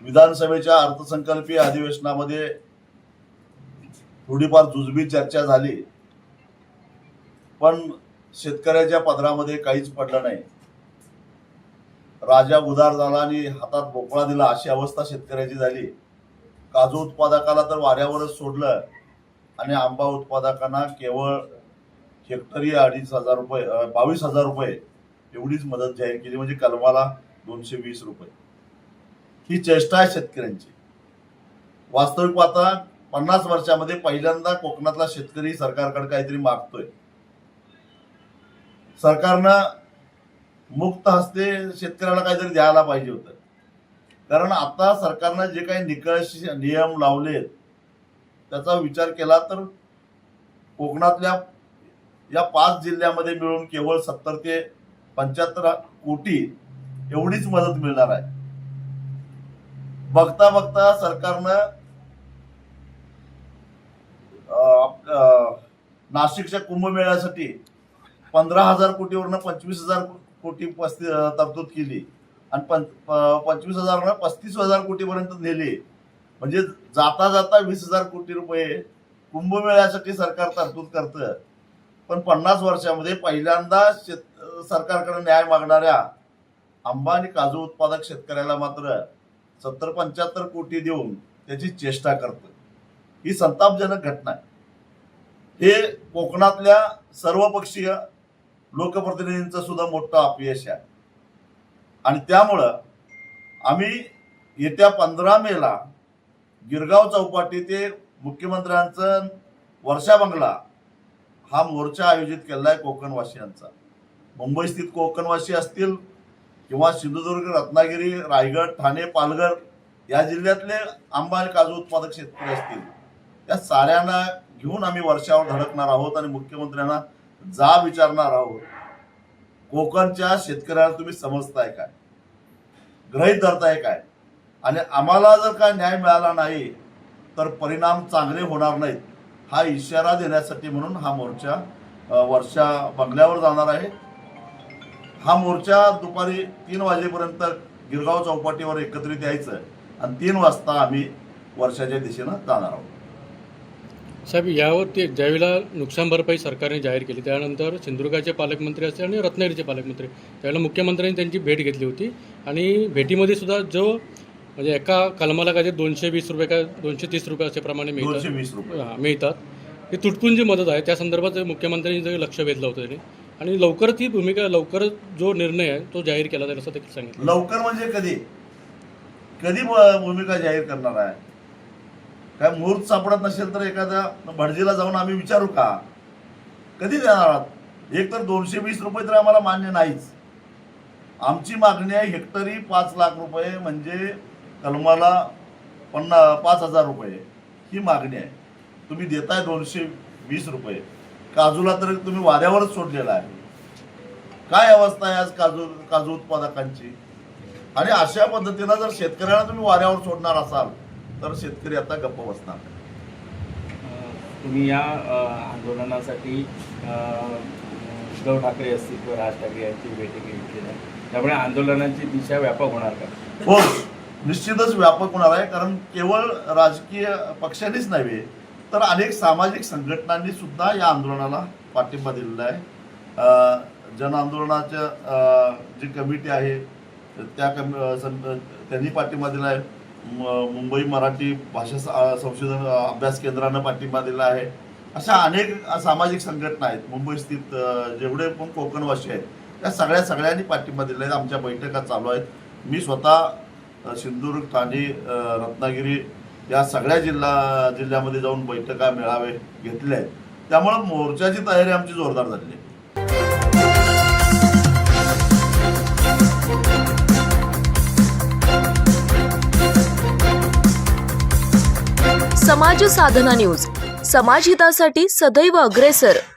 विधानसभेच्या अर्थसंकल्पीय अधिवेशनामध्ये थोडीफार जुजबी चर्चा झाली, पण शेतकऱ्याच्या पदरामध्ये काहीच पडलं नाही. राजा उदार झाला आणि हातात भोपळा दिला अशी अवस्था शेतकऱ्याची झाली. काजू उत्पादकाला तर वाऱ्यावरच सोडलं आणि आंबा उत्पादकांना केवळ हेक्टरी 2,500 रुपये 22,000 रुपये एवढीच मदत जाहीर केली, म्हणजे कलमाला 220 रुपये. ही चेष्टा आहे शेतकऱ्यांची. वास्तविक पाहता 50 वर्षामध्ये पहिल्यांदा कोकणातला शेतकरी सरकारकडे काहीतरी मागतोय. सरकारनं मुक्त हस्ते शेतकऱ्याला काहीतरी द्यायला पाहिजे होतं, कारण आता सरकारनं जे काही निकष नियम लावलेत त्याचा विचार केला तर कोकणातल्या या 5 जिल्ह्यामध्ये मिळून केवळ 70 ते 75 कोटी एवढीच मदत मिळणार आहे. बघता बघता सरकारनं नाशिकच्या कुंभमेळ्यासाठी 15,000 कोटीवरनं 25,000 कोटी तरतूद केली आणि 25,000 35,000 कोटीपर्यंत नेली. म्हणजे जाता जाता 20,000 कोटी रुपये कुंभमेळ्यासाठी सरकार तरतूद करतं. पण 50 वर्षामध्ये पहिल्यांदा सरकारकडे न्याय मागणाऱ्या आंबा आणि काजू उत्पादक शेतकऱ्याला मात्र 70-75 कोटी देऊन त्याची चेष्टा करतं. ही संतापजनक घटना आहे. हे कोकणातल्या सर्वपक्षीय लोकप्रतिनिधींचं सुद्धा मोठं अपयश आहे. आणि त्यामुळं आम्ही येत्या 15 मेला गिरगाव चौपाटी ते मुख्यमंत्र्यांचं वर्षा बंगला हा मोर्चा आयोजित केला आहे कोकणवासियांचा. मुंबई स्थित कोकणवासी असतील किंवा सिंधुदुर्ग, रत्नागिरी, रायगड, ठाणे, पालघर या जिल्ह्यातले आंबा आणि काजू उत्पादक शेतकरी असतील, त्या साऱ्यांना घेऊन आम्ही वर्षावर धडकणार आहोत आणि मुख्यमंत्र्यांना जाब विचारणार आहोत. कोकणच्या शेतकऱ्याला तुम्ही समजताय काय, गृहीत धरताय काय, आणि आम्हाला जर काय न्याय मिळाला नाही तर परिणाम चांगले होणार नाहीत हा इशारा देण्यासाठी म्हणून हा मोर्चा वर्षा बंगल्यावर जाणार आहे. हा मोर्चा दुपारी 3 वाजेपर्यंत गिरगाव चौपाटीवर एकत्रित यायचं आणि 3 वाजता आम्ही वर्षाच्या दिशेनं जाणार आहोत. साहेब, यावर ते ज्यावेळेला नुकसान भरपाई सरकारने जाहीर केली त्यानंतर सिंधुदुर्गाचे पालकमंत्री असतील आणि रत्नागिरीचे पालकमंत्री त्यावेळेला मुख्यमंत्र्यांनी त्यांची भेट घेतली होती आणि भेटीमध्ये सुद्धा जो म्हणजे एका कलमाला काय 220 रुपये काय 230 रुपये असे प्रमाणे 220 रुपये मिळतात. ही तुटपून जी मदत आहे त्या संदर्भात मुख्यमंत्र्यांनी लक्ष वेधलं होतं त्यांनी आणि लवकरच ही भूमिका लवकरच जो निर्णय आहे तो जाहीर केला जाईल असं देखील सांगितलं. लवकर म्हणजे कधी कधी भूमिका जाहीर करणार आहे? काय मुहूर्त सापडत नसेल तर एखाद्या भटजीला जाऊन आम्ही विचारू का? कधी देणार आहात? एक तर 220 रुपये तर आम्हाला मान्य नाहीच. आमची मागणी आहे हेक्टरी 5 लाख रुपये, म्हणजे कलमाला 5,000 रुपये ही मागणी आहे. तुम्ही देताय 220 रुपये. काजूला तर तुम्ही वाऱ्यावरच सोडलेला आहे. काय अवस्था आहे आज काजू उत्पादकांची? आणि अशा पद्धतीनं जर शेतकऱ्याला तुम्ही वाऱ्यावर सोडणार असाल तर शेतकरी आता गप्प बसणार. तुम्ही या आंदोलनासाठी उद्धव ठाकरे असतील किंवा राज ठाकरे यांची भेटी घेतली आहे, त्यामुळे आंदोलनाची दिशा व्यापक होणार का? हो, निश्चितच व्यापक होणार आहे. कारण केवळ राजकीय पक्षांनीच नव्हे तर अनेक सामाजिक संघटनांनी सुद्धा या आंदोलनाला पाठिंबा दिलेला आहे. जन आंदोलनाच्या जी कमिटी आहे त्या त्यांनी पाठिंबा दिला आहे. मुंबई मराठी भाषा संशोधन अभ्यास केंद्रानं पाठिंबा दिला आहे. अशा अनेक सामाजिक संघटना आहेत. मुंबई स्थित जेवढे पण कोकणवासी आहेत त्या सगळ्यांनी पाठिंबा दिला आहे. आमच्या बैठका चालू आहेत. मी स्वतः सिंधुदुर्ग, ठाणे, रत्नागिरी या सगळ्या जिल्ह्यामध्ये जाऊन बैठका मेळावे घेतले आहेत. त्यामुळं मोर्चाची तयारी आमची जोरदार झाली आहे. समाज साधना न्यूज, समाजहितासाठी सदैव अग्रेसर.